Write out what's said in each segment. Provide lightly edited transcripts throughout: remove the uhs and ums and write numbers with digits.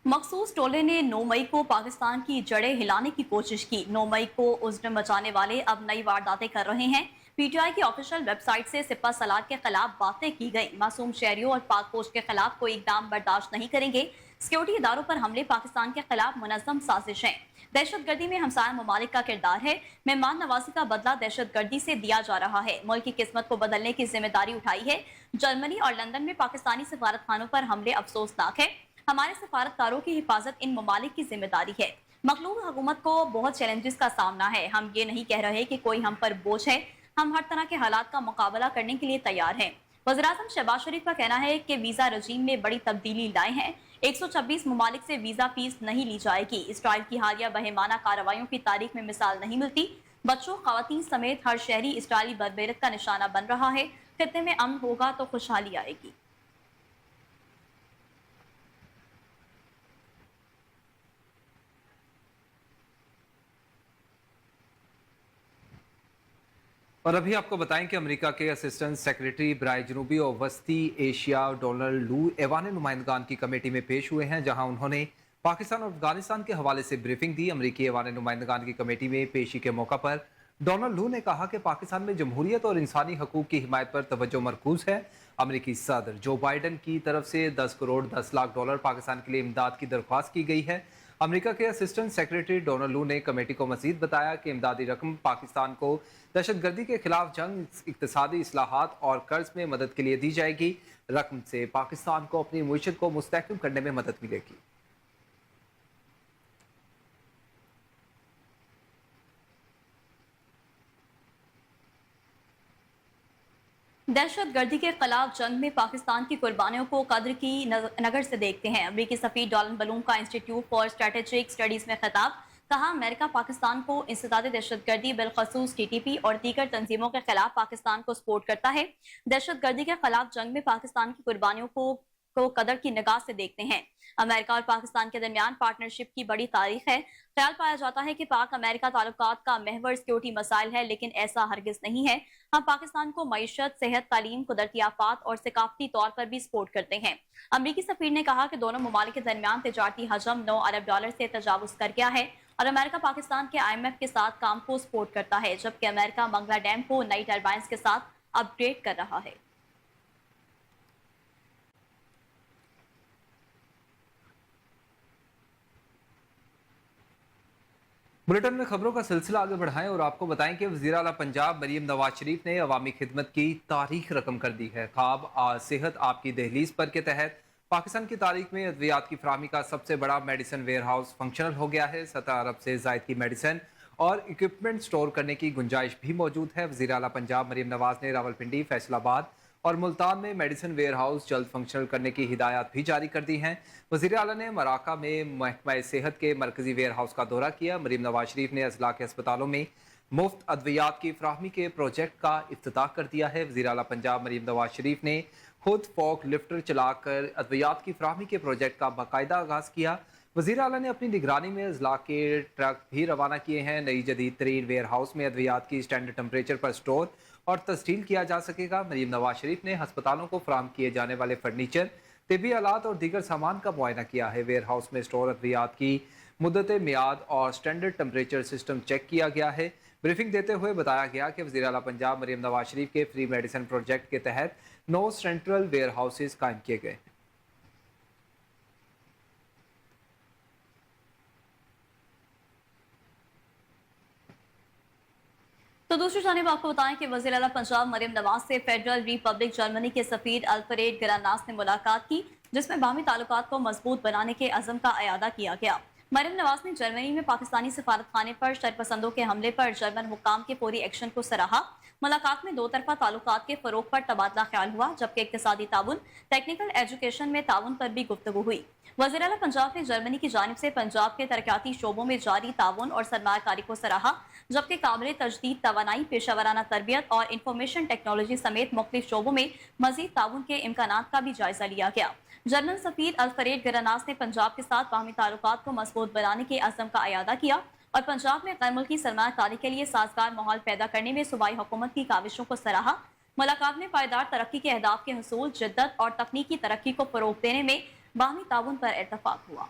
मखसूस टोले ने 9 मई को पाकिस्तान की जड़ें हिलाने की कोशिश की। 9 मई को उज़्र मचाने वाले अब नई वारदातें कर रहे हैं। पीटीआई की ऑफिशियल वेबसाइट से सिपा सलार के खिलाफ बातें की गई। मासूम शहरियों और पाक पोस्ट के खिलाफ कोई इकदाम बर्दाश्त नहीं करेंगे। सिक्योरिटी इदारों पर हमले पाकिस्तान के खिलाफ मुनज़्ज़म साजिश है। दहशतगर्दी में हमसाया ममालिक का किरदार है। मेहमान नवाजी का बदला दहशतगर्दी से दिया जा रहा है। मुल्क की किस्मत को बदलने की जिम्मेदारी उठाई है। जर्मनी और लंदन में पाकिस्तानी सफारतखानों पर हमले अफसोसनाक है। हमारे सफारतकारों की हिफाजत इन ममालिक की जिम्मेदारी है। मखलूक हुकूमत को बहुत चैलेंजेस का सामना है। हम ये नहीं कह रहे कि कोई हम पर बोझ है। हम हर तरह के हालात का मुकाबला करने के लिए तैयार हैं। वज़ीर-ए-आज़म शहबाज शरीफ का कहना है कि वीज़ा रजीम में बड़ी तब्दीली लाए हैं। 126 ममालिक से वीज़ा फीस नहीं ली जाएगी। इसराइल की हालिया बहेमाना कार्रवाइयों की तारीख में मिसाल नहीं मिलती। बच्चों, खवातीन समेत हर शहरी इसराइली बर्बरत का निशाना बन रहा है। खित्ते में अमन होगा तो खुशहाली आएगी। और अभी आपको बताएं कि अमेरिका के असिस्टेंट सेक्रेटरी बराए जनूबी और वस्ती एशिया डोनाल्ड लू ऐवान नुमाइंदगान की कमेटी में पेश हुए हैं, जहां उन्होंने पाकिस्तान और अफगानिस्तान के हवाले से ब्रीफिंग दी। अमेरिकी ऐवान नुमाइंदगान की कमेटी में पेशी के मौका पर डोनाल्ड लू ने कहा कि पाकिस्तान में जमहूरियत और इंसानी हकूक की हिमायत पर तवज्जो मरकूज है। अमेरिकी सदर जो बाइडन की तरफ से 10 करोड़ 10 लाख डॉलर पाकिस्तान के लिए इमदाद की दरख्वास्त की गई है। अमेरिका के असिस्टेंट सेक्रेटरी डोनाल्ड लू ने कमेटी को मजीद बताया कि इमदादी रकम पाकिस्तान को दहशतगर्दी के खिलाफ जंग, इक्तसादी इस्लाहात और कर्ज में मदद के लिए दी जाएगी। रकम से पाकिस्तान को अपनी मईशत को मुस्तहकम करने में मदद मिलेगी। दहशत गर्दी के खिलाफ जंग में पाकिस्तान की कुर्बानियों को कद्र की नगर से देखते हैं। अमरीकी सफीर डॉलन बलूम का इंस्टीट्यूट फॉर स्ट्रेटेजिक स्टडीज में खिताब। कहा, अमेरिका पाकिस्तान को इंसदाद दहशतगर्दी बिलखसूस टीटीपी और दीगर तंजीमों के खिलाफ पाकिस्तान को सपोर्ट करता है। दहशतगर्दी के खिलाफ जंग में पाकिस्तान की कुर्बानियों को कदर की निगाह से देखते हैं। अमेरिका और पाकिस्तान के दरमियान पार्टनरशिप की बड़ी तारीख है। ख्याल पाया जाता है कि पाक अमेरिका ताल्लुकात का महवर सिक्योरिटी मसाइल है, लेकिन ऐसा हरगिज नहीं है। हम पाकिस्तान को मईशत, सेहत, तालीम, कुदरती आफात और सकाफती तौर पर भी सपोर्ट करते हैं। अमरीकी सफीर ने कहा कि दोनों ममालिक के दरमियान तजारती हजम 9 अरब डॉलर से तजावुज कर गया है और अमेरिका पाकिस्तान के IMF के साथ काम को सपोर्ट करता है, जबकि अमेरिका मंगला डैम को नई टर्बाइंस के साथ अपग्रेड कर रहा है। बुलेटिन में खबरों का सिलसिला आगे बढ़ाएं और आपको बताएं कि वज़ीर आला पंजाब मरीम नवाज शरीफ ने अवामी खिदमत की तारीख रकम कर दी है। ख्वाब सेहत आपकी दहलीज पर के तहत पाकिस्तान की तारीख में अद्वियात की फराहमी का सबसे बड़ा मेडिसिन वेयर हाउस फंक्शनल हो गया है। 17 अरब से जायद की मेडिसिन और इक्विपमेंट स्टोर करने की गुंजाइश भी मौजूद है। वज़ीर आला पंजाब मरीम नवाज ने रावलपिंडी, फैसलाबाद और मुल्तान में मेडिसिन वेयर हाउस जल्द फंक्शनल करने की हिदायत भी जारी कर दी हैं। वज़ीर आला ने मराका में महकमा सेहत के मरकजी वेयर हाउस का दौरा किया। मरीम नवाज शरीफ ने अजला के अस्पतालों में मुफ्त अद्वियात की फराहमी के प्रोजेक्ट का इफ्तिताह कर दिया है। वज़ीर आला पंजाब मरीम नवाज शरीफ ने खुद फॉक लिफ्टर चलाकर अद्वियात की फराहमी के प्रोजेक्ट का बाकायदा आगाज किया। वज़ीर आला ने अपनी निगरानी में अजला के ट्रक भी रवाना किए हैं। नई जदीद तरीन वेयर हाउस में अद्वियात की स्टैंडर्ड टेम्परेचर पर स्टोर और तस्टील किया जा सकेगा। मरीम नवाज शरीफ ने अस्पतालों को फराहम किए जाने वाले फर्नीचर, तिबी आलात और दीगर सामान का मुआयना किया है। वेयर हाउस में स्टोर अद्वियात की मुद्दत मियाद और स्टैंडर्ड टेम्परेचर सिस्टम चेक किया गया है। ब्रीफिंग देते हुए बताया गया कि वज़ीर आला पंजाब मरीम नवाज शरीफ के फ्री मेडिसिन प्रोजेक्ट के तहत 9 सेंट्रल वेयर हाउसेज कायम किए गए। तो दूसरी जानिब आपको बताएं कि वज़ीर आला पंजाब मरीम नवाज से फेडरल रिपब्लिक जर्मनी के सफीर अल्फ्रेड ग्रानास ने मुलाकात की, जिसमें बाहमी ताल्लुकात को मजबूत बनाने के अज़म का अयादा किया गया। मरीम नवाज ने जर्मनी में पाकिस्तानी सफारतखाने पर शरपसंदों के हमले पर जर्मन हुक्काम के फौरी एक्शन को सराहा। मुलाकात में दो तरफा ताल्लुकात के फरोग पर तबादला ख्याल हुआ, जबकि इक्तिसादी ताउन, टेक्निकल एजुकेशन में ताउन पर भी गुफ्तगू हुई। वज़ीर आला पंजाब ने जर्मनी की जानिब से पंजाब के तरक्याती शोबों में जारी ताउन और सरमायाकारी को सराहा, जबकि काबिल तजदीद तवानाई, पेशावराना तरबियत और इंफॉर्मेशन टेक्नोलॉजी समेत मुख्तलिफ शोबों में मजीद ताउन के इम्कानात का भी जायजा लिया गया। जर्मन सफीर अल्फ्रेड ग्रानास ने पंजाब के साथ बाहमी ताल्लुकात को मजबूत बनाने के अज़म का अयादा किया और पंजाब में गैर मुल्की सरमायाकारी के लिए साजगार माहौल पैदा करने में सूबाई हुकूमत की काविशों को सराहा। मुलाकात में पायदार तरक्की के अहदाफ के हसूल, जिद्दत और तकनीकी तरक्की को फरोग देने में बाहमी ताउन पर इत्तफाक हुआ।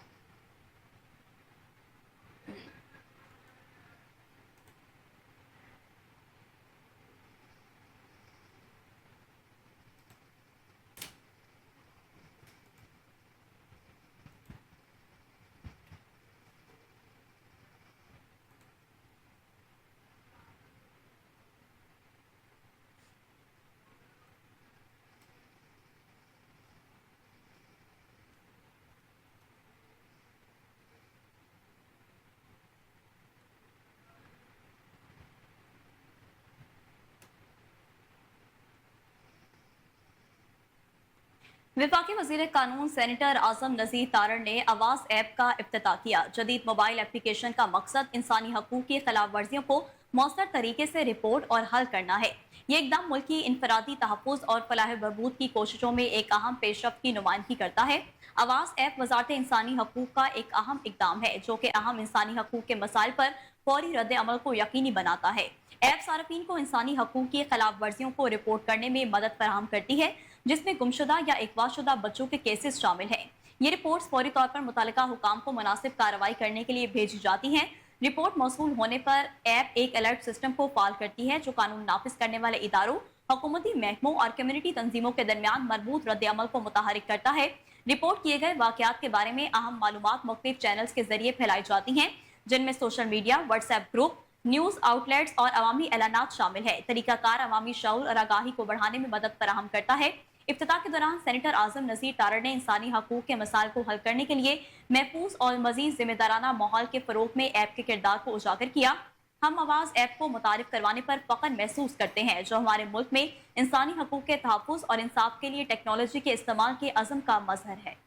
वफाकी वज़ीर कानून सेनेटर आजम नज़ीर तारड़ ने आवाज़ ऐप का इफ्तिताह किया। जदीद मोबाइल एप्लीकेशन का मकसद इंसानी हकूक़ की खिलाफ वर्जियों को मौसर तरीके से रिपोर्ट और हल करना है। ये इकदाम मुल्क की इनफरादी तहफ़्फ़ुज़ और फलाह बहबूद की कोशिशों में एक अहम पेशरफ्त की नुमाइंदगी करता है। आवाज़ ऐप वजारत इंसानी हकूक़ का एक अहम इकदाम है जो कि अहम इंसानी हकूक़ के मसाइल पर फौरी रद्द अमल को यकीनी बनाता है। ऐप सार्फिन को इंसानी हकूक़ की खिलाफ वर्जियों को रिपोर्ट करने में मदद फराहम करती है, जिसमें गुमशुदा या अगवाशुदा बच्चों के केसेस शामिल हैं। ये रिपोर्ट्स फौरी तौर पर मुतल्लिका हुकाम को मुनासिब कार्रवाई करने के लिए भेजी जाती हैं। रिपोर्ट मौसूल होने पर ऐप एक अलर्ट सिस्टम को फाल करती है जो कानून नाफिज करने वाले इदारों, हुकूमती महकमों और कम्युनिटी तंजीमों के दरमियान मरबूत रद्द अमल को मुतहरिक करता है। रिपोर्ट किए गए वाकयात के बारे में अहम मालूमात मुख्तलिफ चैनल्स के जरिए फैलाई जाती हैं, जिनमें social media, WhatsApp group, news outlets और अवामी ऐलानात शामिल है। तरीकाकार अवामी शऊर और आगाही को बढ़ाने में मदद फराहम करता है। इफ्तिताह के दौरान सेनेटर आजम नज़ीर तारड़ ने इंसानी हकूक़ के मसाइल को हल करने के लिए महफूज और मजीद जिम्मेदाराना माहौल के फ़रोग में ऐप के किरदार को उजागर किया। हम आवाज़ ऐप को मुतारिफ करवाने पर फ़ख्र महसूस करते हैं, जो हमारे मुल्क में इंसानी हकूक़ के तहफ़्फ़ुज़ और इंसाफ के लिए टेक्नोलॉजी के इस्तेमाल के अज़म का मज़हर है।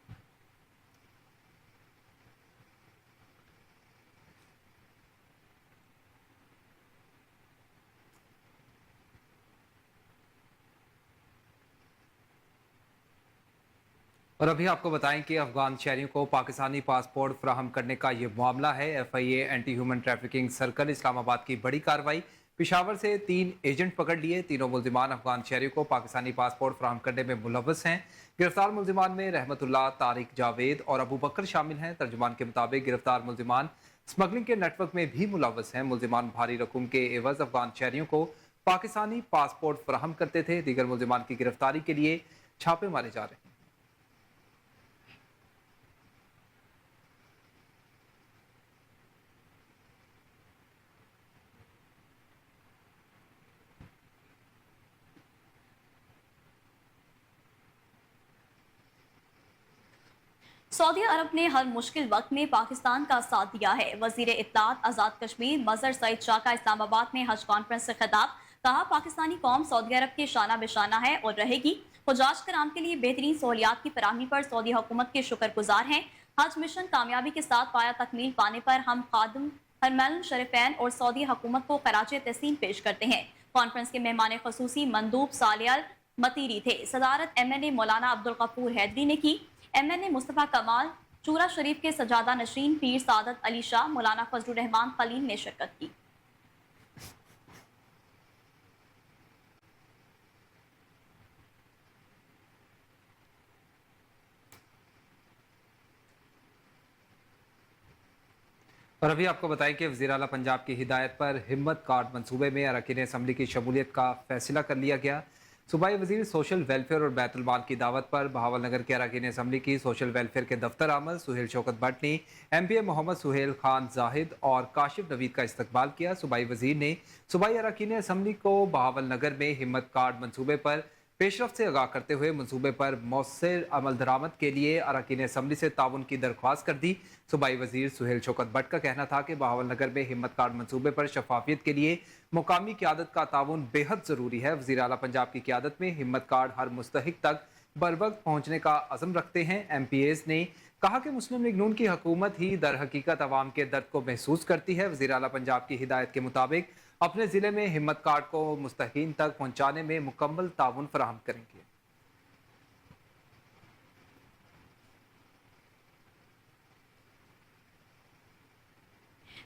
और अभी आपको बताएं कि अफगान शहरियों को पाकिस्तानी पासपोर्ट फराहम करने का ये मामला है। FIA anti human trafficking circle Islamabad की बड़ी कार्रवाई। पिशावर से 3 एजेंट पकड़ लिए। तीनों मुल्जिमान अफगान शहरियों को पाकिस्तानी पासपोर्ट फराहम करने में मुलव्वस हैं। गिरफ्तार मुल्जिमान में रहमतुल्लाह, तारिक, जावेद और अबू बकर शामिल हैं। तर्जुमान के मुताबिक गिरफ्तार मुल्जिमान स्मगलिंग के नेटवर्क में भी मुलव्वस हैं। मुल्जिमान भारी रकूम के एवज अफगान शहरियों को पाकिस्तानी पासपोर्ट फराहम करते थे। दीगर मुल्जिमान की गिरफ्तारी के लिए छापे मारे जा रहे हैं। सऊदी अरब ने हर मुश्किल वक्त में पाकिस्तान का साथ दिया है। वजीर इत्तलात आज़ाद कश्मीर मजहर सईद शाह का इस्लामाबाद में हज कॉन्फ्रेंस से खिताब। कहा, पाकिस्तानी कौम सऊदी अरब के शाना बेशाना है और रहेगी। हुजाज कराम के लिए बेहतरीन सहूलियात की फराहमी पर सऊदी हुकूमत के शुक्रगुजार हैं। हज मिशन कामयाबी के साथ पाया तकमील पाने पर हम खादिम हरमैन शरीफैन और सऊदी हुकूमत को खराज तहसीन पेश करते हैं। कॉन्फ्रेंस के मेहमान खसूसी मंदूब सालियाल मतीरी थे। सदारत MNA मौलाना अब्दुल गफूर हैदरी ने की। MNA मुस्तफ़ा कमाल, चूरा शरीफ के सजादा नशीन पीर सादत अली शाह, मौलाना फजलुर रहमान खलील ने शिरकत की। और अभी आपको बताएं कि वज़ीर आला पंजाब की हिदायत पर हिम्मत कार्ड मंसूबे में अरकान असम्बली की शमूलियत का फैसला कर लिया गया। सूबाई वजीर सोशल वेलफेयर और बैतुल माल की दावत पर बहावल नगर के अरकान असम्बली की सोशल वेलफेयर के दफ्तर आमद सुहेल शौकत भट्ट ने MPA मोहम्मद सुहेल खान जाहिद और काशिफ नवीद का इस्तकबाल किया। सूबाई वजीर ने सूबाई अरकान असम्बली को बहावल नगर में हिम्मत कार्ड मनसूबे पर पेशरफ से आगाह करते हुए मनसूबे पर मौसर अमल दरामद के लिए अरकान असम्बली से ताउन की दरख्वास्त कर दी। सूबाई वजीर सुहेल शौकत भट्ट का कहना था कि बहावल नगर में हिम्मत कार्ड मनसूबे पर शफाफियत के लिए मुकामी क़यादत का ताउन बेहद ज़रूरी है। वज़ीर आला पंजाब की क़यादत में हिम्मत कार्ड हर मुस्तहिक तक बर वक्त पहुँचने का अज़म रखते हैं। MPAs ने कहा कि मुस्लिम लीग नून की हुकूमत ही दर हकीकत अवाम के दर्द को महसूस करती है। वज़ीर आला पंजाब की हिदायत के मुताबिक अपने ज़िले में हिम्मत कार्ड को मुस्तहीन तक पहुँचाने में मुकम्मल ताउन फराहम करेंगे।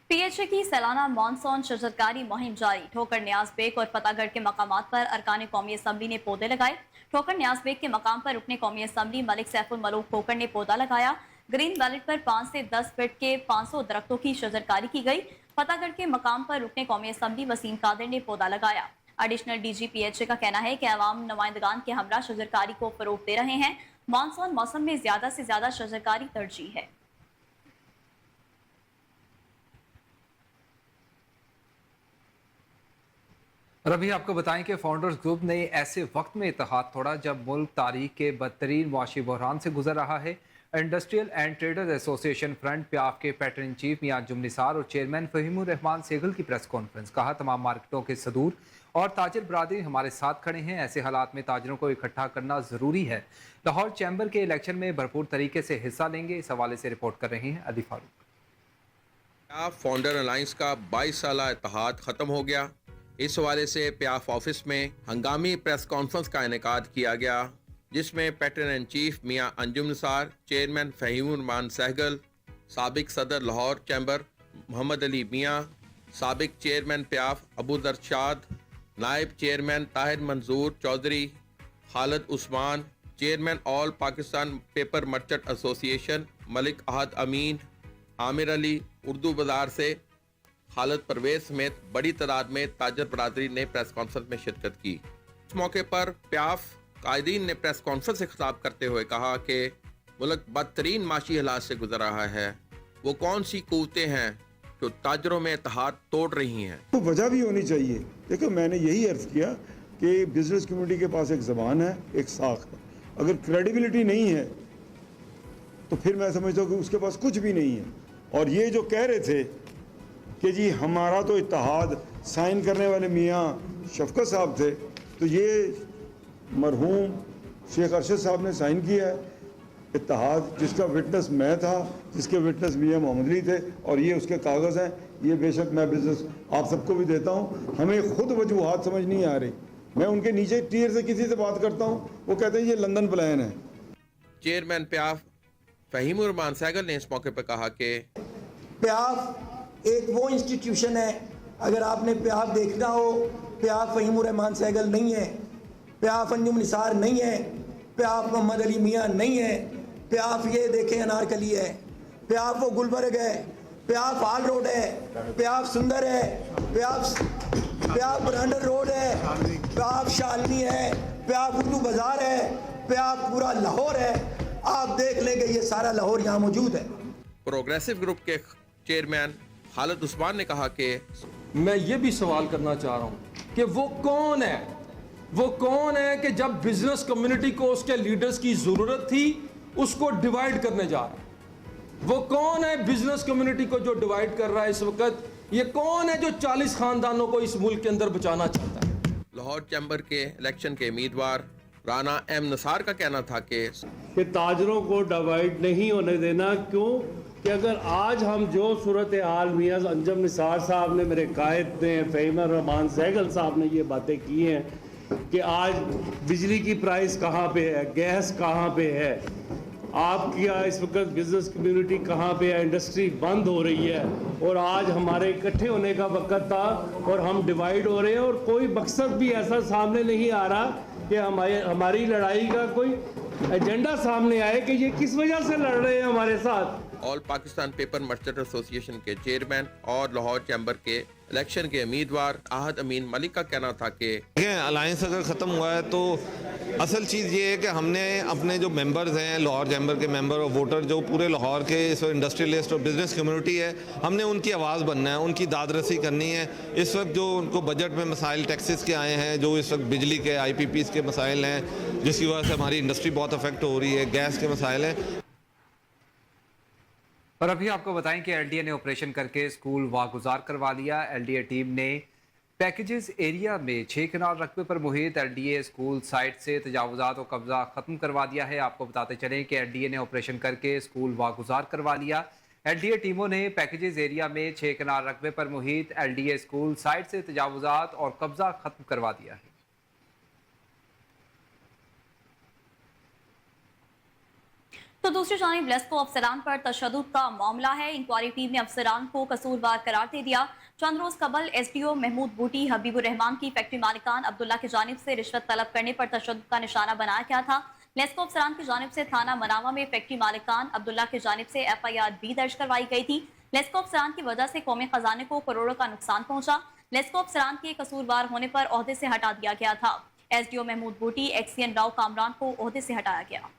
PHA की सालाना मानसून शजरकारी मुहिम जारी। ठोकर न्याज बेग और फतेहगढ़ के मकामात पर अरकान कौमी असम्बली ने पौधे लगाए। ठोकर न्याज बेग के मकाम पर रुकने कौमी असम्बली मलिक सैफुल मलूक ठोकर ने पौधा लगाया। ग्रीन बैलेट पर 5 से 10 फीट के 500 दरख्तों की शजरकारी की गई। फतेहगढ़ के मकाम पर रुकने कौमी असम्बली वसीम कादिर ने पौधा लगाया। एडिशनल DG PHA का कहना है कि अवाम नुमाइंदगान के हमरा शजरकारी को फरोग दे रहे हैं। मानसून मौसम में ज्यादा से ज्यादा शजरकारी तरजीह है। और अभी आपको बताएं कि फाउंडर्स ग्रुप ने ऐसे वक्त में इत्तेहाद तोड़ा जब मुल्क तारीख के बदतरीन मुआशी बहरान से गुजर रहा है। Industrial and traders association front PIAF के patron in chief Mian Anjum Nisar और चेयरमैन फहीमुर रहमान सेगल की प्रेस कॉन्फ्रेंस। कहा, तमाम मार्केटों के सदूर और ताजिर बरादरी हमारे साथ खड़े हैं। ऐसे हालात में ताजरों को इकट्ठा करना ज़रूरी है। लाहौर चैम्बर के इलेक्शन में भरपूर तरीके से हिस्सा लेंगे। इस हवाले से रिपोर्ट कर रहे हैं अली फारूक। प्याफ फाउंडर अलायंस का 22 साला इत्तेहाद ख़त्म हो गया। इस हवाले से प्याफ ऑफिस में हंगामी प्रेस कॉन्फ्रेंस का इनेकाद किया गया, जिसमें patron in chief Mian Anjum Nisar, chairman Fahimur Rehman Sehgal, साबिक सदर लाहौर चैम्बर मोहम्मद अली मियां, साबिक चेयरमैन प्याफ अबू दरशाद, नायब chairman Tahir Manzoor Chaudhry, Khalid Usman, chairman all Pakistan paper merchant association Malik Ahad Amin, Amir Ali, Urdu Bazaar से खालिद परवेज समेत बड़ी तादाद में ताजर बरादरी ने प्रेस कॉन्फ्रेंस में शिरकत की। इस मौके पर प्याफ कायदीन ने प्रेस कॉन्फ्रेंस से खिताब करते हुए कहा कि मुल्क बदतरीन माशी हालात से गुजर रहा है। वो कौन सी कुव्वतें हैं जो ताजरों में इत्तेहाद तोड़ रही हैं? तो वजह भी होनी चाहिए। देखो, मैंने यही अर्ज किया कि बिजनेस कम्युनिटी के पास एक ज़बान है, एक साख है। अगर क्रेडिबिलिटी नहीं है तो फिर मैं समझता हूँ कि उसके पास कुछ भी नहीं है। और ये जो कह रहे थे कि जी हमारा तो इत्तेहाद साइन करने वाले मियाँ शफकत साहब थे, तो ये मरहूम शेख अरशद साहब ने साइन किया है इत्तेहाद, जिसका विटनेस मैं था, जिसके विटनेस मियाँ मोहम्मद अली थे, और ये उसके कागज़ हैं। ये बेशक मैं बिजनेस आप सबको भी देता हूँ। हमें खुद वजूहात समझ नहीं आ रही। मैं उनके नीचे टीयर से किसी से बात करता हूँ, वो कहते हैं ये लंदन प्लान है। चेयरमैन प्याफ फहीमुर रहमान सहगल ने इस मौके पर कहा कि प्याफ एक वो इंस्टीट्यूशन है, अगर आपने प्याफ देखना हो, प्याफ फहीमुर रहमान सहगल नहीं है, प्याफ अंजुम निसार नहीं है, प्याफ मोहम्मद अली मियाँ नहीं है, प्याफ ये देखें अनारकली है, प्याफ वो गुलबर्ग है, प्याफ आल रोड है, प्याफ सुंदर है, प्याफ ब्रांडर रोड है, प्याफ शालनी है, प्याफ उर्दू बाजार है, प्याफ पूरा लाहौर है। आप देख लेंगे ये सारा लाहौर यहाँ मौजूद है। प्रोग्रेसिव ग्रुप के चेयरमैन खालिद उस्मान ने कहा कि मैं ये भी सवाल करना चाह रहा हूँ कि वो कौन है कि जब बिजनेस कम्युनिटी को उसके लीडर्स की ज़रूरत थी उसको डिवाइड करने जा रहा है। वो कौन है बिजनेस कम्युनिटी को जो डिवाइड कर रहा है इस वक्त? ये कौन है जो 40 खानदानों को इस मुल्क के अंदर बचाना चाहता है? लाहौर चैम्बर के इलेक्शन के उम्मीदवार राना एम निसार का कहना था कि ताजरों को डिवाइड नहीं होने देना। क्यों कि अगर आज हम जो सूरत हाल मियाँ अंजुम निसार साहब ने, मेरे कायद ने, फहीमुर रहमान सहगल साहब ने ये बातें की हैं कि आज बिजली की प्राइस कहाँ पे है, गैस कहाँ पे है, आपकी इस वक्त बिजनेस कम्युनिटी कहाँ पे है, इंडस्ट्री बंद हो रही है, और आज हमारे इकट्ठे होने का वक्त था और हम डिवाइड हो रहे हैं। और कोई मकसद भी ऐसा सामने नहीं आ रहा कि हमारी लड़ाई का कोई एजेंडा सामने आए कि ये किस वजह से लड़ रहे हैं हमारे साथ। All Pakistan paper merchant association के चेयरमैन और लाहौर चैम्बर के इलेक्शन के उम्मीदवार अहद अमीन मलिक का कहना था कि अलायंस अगर ख़त्म हुआ है तो असल चीज़ ये है कि हमने अपने जो मेंबर्स हैं, लाहौर चैम्बर के मेंबर और वोटर जो पूरे लाहौर के इस वक्त इंडस्ट्रियलिस्ट और बिजनेस कम्युनिटी है, हमने उनकी आवाज़ बनना है, उनकी दादरसी करनी है। इस वक्त जो उनको बजट में मसाइल टैक्सेस के आए हैं, जो इस वक्त बिजली के IPPs के मसाइल हैं जिसकी वजह से हमारी इंडस्ट्री बहुत अफेक्ट हो रही है, गैस के मसाइल हैं। और अभी आपको बताएं कि LDA ने ऑपरेशन करके स्कूल वागुजार करवा लिया। LDA टीम ने पैकेजेस एरिया में 6 कनाल रकबे पर मुहित LDA स्कूल साइट से तजावुजात और कब्जा खत्म करवा दिया है। आपको बताते चलें कि LDA ने ऑपरेशन करके स्कूल वागुजार करवा लिया। LDA टीमों ने पैकेजेस एरिया में 6 कनाल रकबे पर मुहित LDA स्कूल साइट से तजावुजात और कब्जा खत्म करवा दिया है। तो दूसरी जानिब लेस्को अफसरान पर तशद्दुद का मामला है। इंक्वायरी टीम ने अफसरान को कसूरवार करार दे दिया। चंद रोज कबल SDO महमूद बूटी हबीबुर रहमान की फैक्ट्री मालिकान अब्दुल्ला की जानिब से रिश्वत तलब करने पर तशद्दुद का निशाना बनाया गया था। लेस्को अफसरान की जानिब से थाना मनावा में फैक्ट्री मालिकान अब्दुल्ला की जानिब से FIR भी दर्ज करवाई गई थी। लेस्को अफसरान की वजह से कौमी खजाने को करोड़ों का नुकसान पहुंचा। लेस्को अफसरान के कसूरवार होने पर ओहदे से हटा दिया गया था। SDO महमूद बूटी XCN राव कामरान को ओहदे से हटाया गया।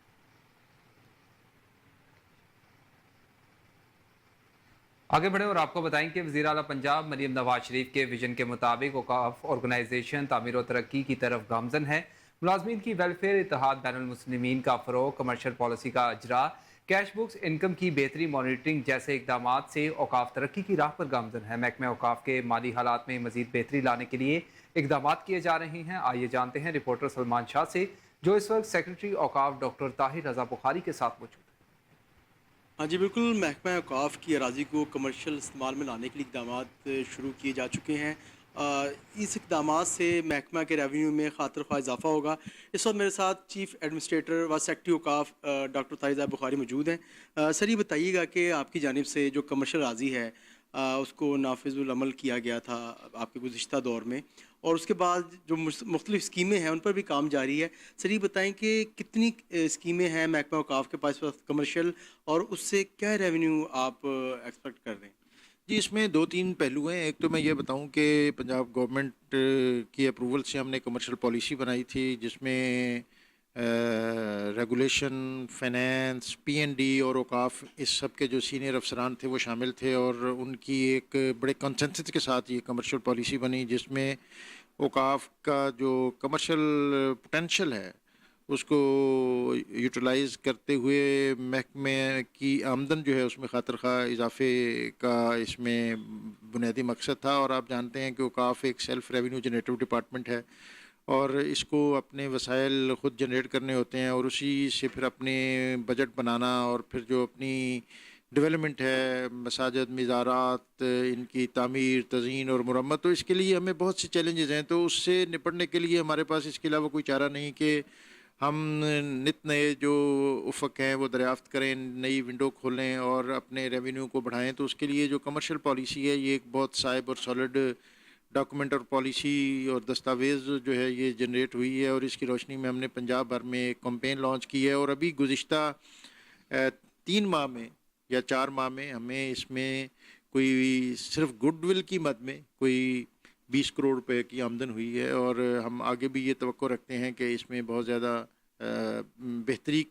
आगे बढ़े और आपको बताएं कि वज़ीर आला पंजाब मरीम नवाज शरीफ के विजन के मुताबिक औकाफ ऑर्गेनाइजेशन तामीर और तरक्की की तरफ गामजन है। मुलाजमीन की वेलफेयर, इत्तेहाद, बैनुल मुस्लिमीन का फ़रोग़, कमर्शियल पॉलिसी का अजरा, कैश बुक्स, इनकम की बेहतरी, मॉनिटरिंग जैसे इकदाम से औकाफ तरक्की की राह पर गामजन है। महकमा औकाफ के माली हालात में मजीद बेहतरी लाने के लिए इकदाम किए जा रहे हैं। आइए जानते हैं रिपोर्टर सलमान शाह से, जो इस वक्त सेक्रेटरी औकाफ डॉक्टर ताहिर रजा बुखारी के साथ मौजूद है। हाँ जी बिल्कुल, महकमा औकाफ की अराज़ी को कमर्शियल इस्तेमाल में लाने के लिए इक़दामात शुरू किए जा चुके हैं। इस इक़दामात से महकमा के रेवेन्यू में खातिर ख्वाह इजाफ़ा होगा। इस वक्त मेरे साथ चीफ़ एडमिनिस्ट्रेटर व सेक्रेटरी औकाफ डॉक्टर ताहिर रज़ा बुखारी मौजूद हैं। सर ये बताइएगा कि आपकी जानिब से जो कमर्शियल अराज़ी है उसको नाफिज़ुल अमल किया गया था आपके गुज़िश्ता दौर में, और उसके बाद जो मुख्तलिफ़ स्कीमें हैं उन पर भी काम जारी है। सर ये बताएं कि कितनी स्कीमें हैं महकमा औकाफ के पास कमर्शियल, और उससे क्या रेवेन्यू आप एक्सपेक्ट कर रहे हैं? जी, इसमें 2-3 पहलू हैं। एक तो मैं ये बताऊं कि पंजाब गवर्नमेंट की अप्रूवल से हमने कमर्शियल पॉलिसी बनाई थी, जिसमें रेगुलेशन, फाइनेंस, पीएनडी और औकाफ, इस सब के जो सीनियर अफसरान थे वो शामिल थे, और उनकी एक बड़े कंसेंसस के साथ ये कमर्शियल पॉलिसी बनी, जिसमें औकाफ का जो कमर्शियल पोटेंशियल है उसको यूटिलाइज़ करते हुए महकमे की आमदन जो है उसमें खातिर खा इजाफे का इसमें बुनियादी मकसद था। और आप जानते हैं कि औकाफ एक सेल्फ रेवेन्यू जनरेटिव डिपार्टमेंट है, और इसको अपने वसाइल ख़ुद जनरेट करने होते हैं, और उसी से फिर अपने बजट बनाना, और फिर जो अपनी डेवलपमेंट है, मसाजिद, मज़ारात, इनकी तामीर, तज़ीन और मुरम्मत, तो इसके लिए हमें बहुत से चैलेंजेस हैं। तो उससे निपटने के लिए हमारे पास इसके अलावा कोई चारा नहीं कि हम नित नए जो उफ़क़ हैं वो दरियाफ़्त करें, नई विंडो खोलें और अपने रेवेन्यू को बढ़ाएं। तो उसके लिए जो कमर्शियल पॉलिसी है ये एक बहुत साइब और सॉलिड डॉक्यूमेंट और पॉलिसी और दस्तावेज़ जो है ये जनरेट हुई है, और इसकी रोशनी में हमने पंजाब भर में एक कैंपेन लॉन्च की है। और अभी गुज़िश्ता 3 माह में या 4 माह में हमें इसमें कोई सिर्फ गुडविल की मद में कोई 20 करोड़ रुपए की आमदन हुई है, और हम आगे भी ये तवक्को रखते हैं कि इसमें बहुत ज़्यादा बेहतरी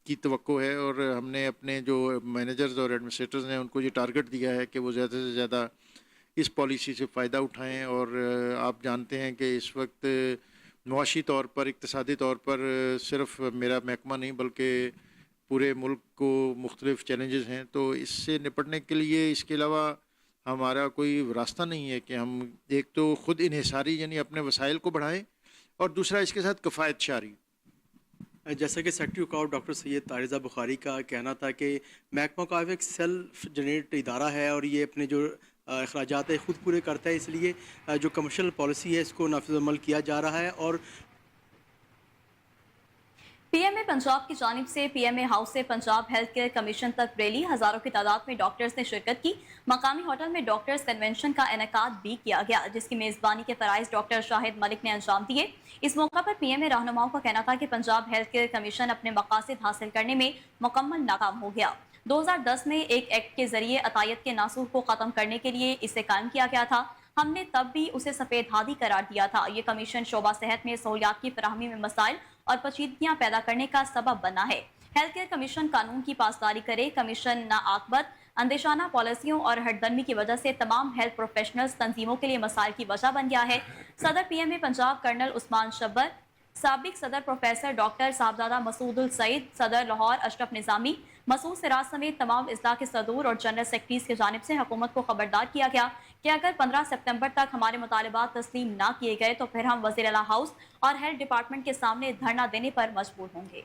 की तवक्को है। और हमने अपने जो मैनेजर्स और एडमिनिस्ट्रेटर्स हैं उनको ये टारगेट दिया है कि वो ज़्यादा से ज़्यादा इस पॉलिसी से फ़ायदा उठाएं। और आप जानते हैं कि इस वक्त मुआशी तौर पर, इक़्तिसादी तौर पर सिर्फ मेरा महकमा नहीं बल्कि पूरे मुल्क को मुख्तलिफ़ चैलेंजेस हैं। तो इससे निपटने के लिए इसके अलावा हमारा कोई रास्ता नहीं है कि हम एक तो ख़ुद इन्हिसारी यानी अपने वसाइल को बढ़ाएं, और दूसरा इसके साथ कफ़ायत शारी। जैसा कि सेक्रेटरी औकाफ डॉक्टर सैयद ताहिर रज़ा बुखारी का कहना था कि महकमा औकाफ एक सेल्फ जनरेट इदारा है, और ये अपने जो अखराजात है ख़ुद पूरे करता है, इसलिए जो कमर्शियल पॉलिसी है इसको नाफिज़ अमल किया जा रहा है। और पीएमए पंजाब की जानिब से पीएमए हाउस से पंजाब हेल्थ केयर कमीशन तक रैली, हजारों की तादाद में डॉक्टर्स ने शिरकत की। मकामी होटल में डॉक्टर्स कन्वेंशन का इनेकाद भी किया गया, जिसकी मेजबानी के फराइज डॉक्टर शाहिद मलिक ने अंजाम दिए। इस मौका पर पीएमए रहनुमाओं का कहना था कि पंजाब हेल्थ केयर कमीशन अपने मकासद हासिल करने में मुकम्मल नाकाम हो गया। 2010 में एक एक्ट के जरिए अतायत के नासूख को खत्म करने के लिए इसे कायम किया गया था। हमने तब भी उसे सफेद हादी करार दिया था। ये कमीशन शोबा सेहत में सहूलियात की फराहमी में मसाइल और पेचीदगियां पैदा करने का सबब बना है। हेल्थ केयर कमीशन कानून की पासदारी करे। कमीशन नाआकबत, अंदेशाना पॉलिसियों और हटदर्मी की वजह से तमाम हेल्थ प्रोफेशनल्स तंजीमों के लिए मसाइल की वजह बन गया है। सदर पीएमए पंजाब कर्नल उस्मान शब्बर, साबिक सदर प्रोफेसर डॉक्टर साहबजादा मसूदुल सईद, सदर लाहौर अशरफ निज़ामी, मसूद सिराज समेत तमाम इजला के सदूर और जनरल सेक्रेटरीज की जानिब से हुकूमत को खबरदार किया गया कि अगर 15 सितंबर तक हमारे मुतालिबात तस्लीम ना किए गए तो फिर हम वज़ीर आला हाउस और हेल्थ डिपार्टमेंट के सामने धरना देने पर मजबूर होंगे।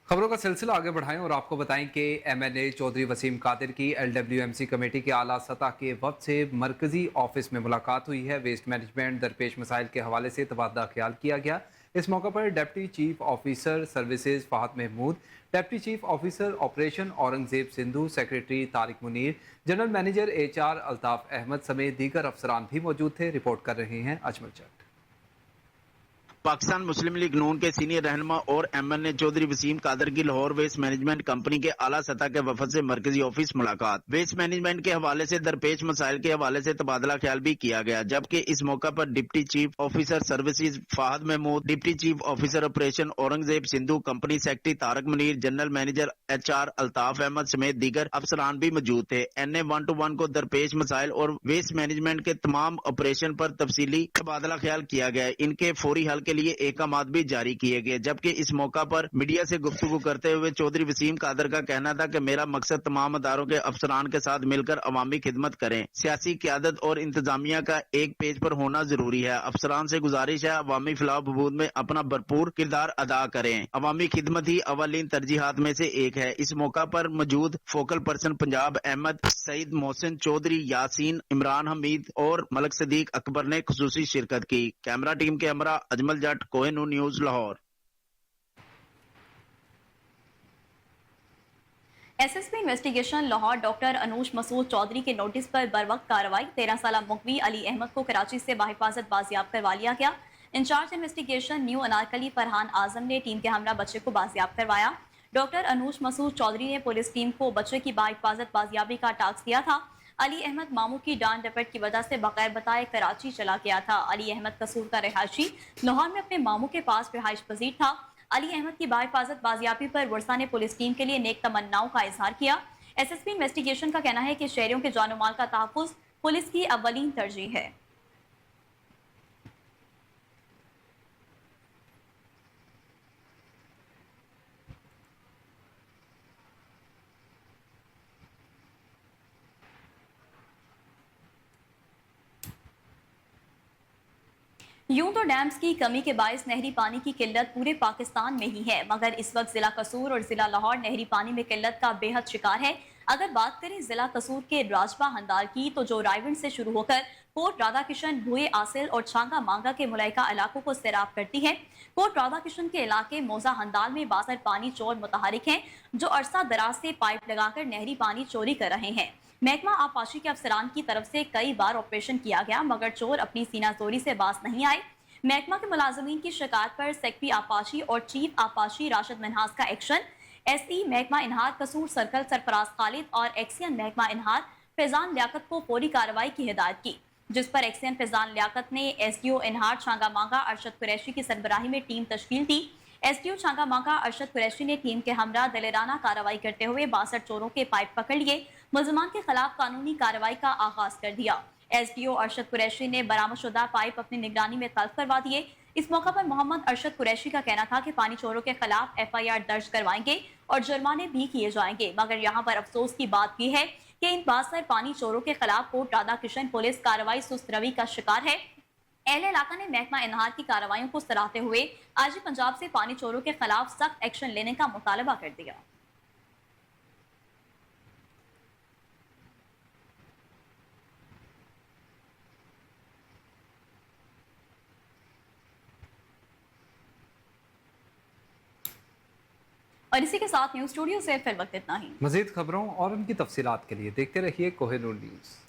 खबरों का सिलसिला आगे बढ़ाएं और आपको बताएं कि एमएनए चौधरी वसीम कादिर की एलडब्ल्यूएमसी कमेटी के आला सतह के वफ्द से मरकजी ऑफिस में मुलाकात हुई है। वेस्ट मैनेजमेंट दरपेश मसाइल के हवाले से तबादला ख्याल किया गया। इस मौके पर deputy chief officer services Fahad Mahmood, deputy chief officer operation Aurangzeb Sindhu, secretary Tariq Munir, general manager HR Altaf Ahmed समेत दीगर अफसरान भी मौजूद थे। रिपोर्ट कर रहे हैं अजमल चट। पाकिस्तान मुस्लिम लीग नून के सीनियर रहनुमा और MNA चौधरी वसीम कादर की लाहौर वेस्ट मैनेजमेंट कंपनी के आला सतह के वफद से मरकजी ऑफिस मुलाकात। वेस्ट मैनेजमेंट के हवाले से दरपेश मसाइल के हवाले से तबादला ख्याल भी किया गया, जबकि इस मौका पर deputy chief officer services Fahad Mahmood, deputy chief officer operation Aurangzeb Sindhu, company secretary Tariq Munir, general manager HR Altaf Ahmed समेत दीगर अफसरान भी मौजूद थे। NA 1-to-1 को दरपेश मसाइल और वेस्ट मैनेजमेंट के तमाम ऑपरेशन पर तफसीली तबादला ख्याल किया गया। इनके फौरी हल के लिए एकामात भी जारी किए गए, जबकि इस मौका पर मीडिया से गुफ्तगू करते हुए चौधरी वसीम कादर का कहना था कि मेरा मकसद तमाम अदारों के अफसरान के साथ मिलकर अवामी खिदमत करें। सियासी क़यादत और इंतजामिया का एक पेज पर होना जरूरी है। अफसरान से गुजारिश है अवामी फलाह बहबूद में अपना भरपूर किरदार अदा करें। अवामी खिदमत ही अवलीन तरजीहात में से एक है। इस मौका पर मौजूद फोकल पर्सन पंजाब अहमद, सईद मोहसिन चौधरी, यासीन, इमरान हमीद और मलक सदीक अकबर ने खुसूसी शिरकत की। कैमरा टीम के हमरा Ajmal Jatt, Kohinoor news, Lahore. SSP investigation Lahore doctor Anoosh Masood Chaudhry के नोटिस पर बरवक्त कार्रवाई। 13 साला मुकवी अली अहमद को कराची से बाहिफाजत बाजियाब करवा लिया गया। Incharge investigation new Anarkali Farhan Azam ने टीम के हमरा बच्चे को बाजियाब करवाया। डॉक्टर अनूश मसूद चौधरी ने पुलिस टीम को बच्चे की बाहिफाजत बाजियाबी का टास्क दिया था। अली अहमद मामू की डांट डपट की वजह से बगैर बताए कराची चला गया था। अली अहमद कसूर का रिहायशी लाहौर में अपने मामू के पास रिहाइश पजीर था। अली अहमद की बाहिफाजत बाजियाबी पर वर्षा ने पुलिस टीम के लिए नेक तमन्नाओं का इजहार किया। SSP इन्वेस्टिगेशन का कहना है कि शहरियों के जान माल का तहफ्फुज पुलिस की अव्वलीन तरजीह है। यूं तो डैम्स की कमी के बायस नहरी पानी की किल्लत पूरे पाकिस्तान में ही है, मगर इस वक्त जिला कसूर और जिला लाहौर नहरी पानी में किल्लत का बेहद शिकार है। अगर बात करें जिला कसूर के राजबा हंदार की, तो जो रायविंड से शुरू होकर कोट राधा किशन, भुए आसिल और छांगा मांगा के मुलाइका इलाकों को सैराब करती है। कोट राधा किशन के इलाके मोजा हंदाल में बासर पानी चोर मुतहरिक हैं, जो अरसा दराज से पाइप लगाकर नहरी पानी चोरी कर रहे हैं। महकमा आबपाशी के अफसरान की तरफ से कई बार ऑपरेशन किया गया, मगर चोर अपनी सीना जोरी से बाज नहीं आए। महकमा के मुलाजमीन की शिकायत पर सेक्रेटरी आबपाशी और चीफ आबपाशी राशिद मनहास का एक्शन। SE महकमा इनहार कसूर सर्कल सरफराज खालिद और एक्सियन महकमा इनहार फैजान लियाकत को फौरी कार्रवाई की हिदायत की, जिस पर एक्सियन फैजान लियाकत ने SDO इनहार छांगा मांगा अरशद कुरैशी की सरबराही में टीम तश्कील दी। SDO छांगा मांगा अरशद कुरैशी ने टीम के हमरा दलेराना कार्रवाई करते हुए 62 चोरों के पाइप पकड़ लिए। मुलजमान के खिलाफ कानूनी कार्रवाई का आगाज कर दिया। SDO अरशद कुरैशी ने बरामदशुदा पाइप अपनी निगरानी में तल्फ करवा दिए। इस मौका पर मोहम्मद अरशद कुरैशी का कहना था कि पानी चोरों के खिलाफ FIR दर्ज करवाएंगे और जुर्माने भी किए जाएंगे, मगर यहाँ पर अफसोस की बात यह है कि इन बासर पानी चोरों के खिलाफ कोट राधा किशन पुलिस कार्रवाई सुस्त रवि का शिकार है। अहले इलाका ने महकमा इनहार की कार्रवाइयों को सराहते हुए आज पंजाब से पानी चोरों के खिलाफ सख्त एक्शन लेने का मुतालबा कर दिया। और इसी के साथ न्यूज स्टूडियो से फिर वक्त इतना ही। मजीद खबरों और उनकी तफसीलात के लिए देखते रहिए कोहिनूर न्यूज़।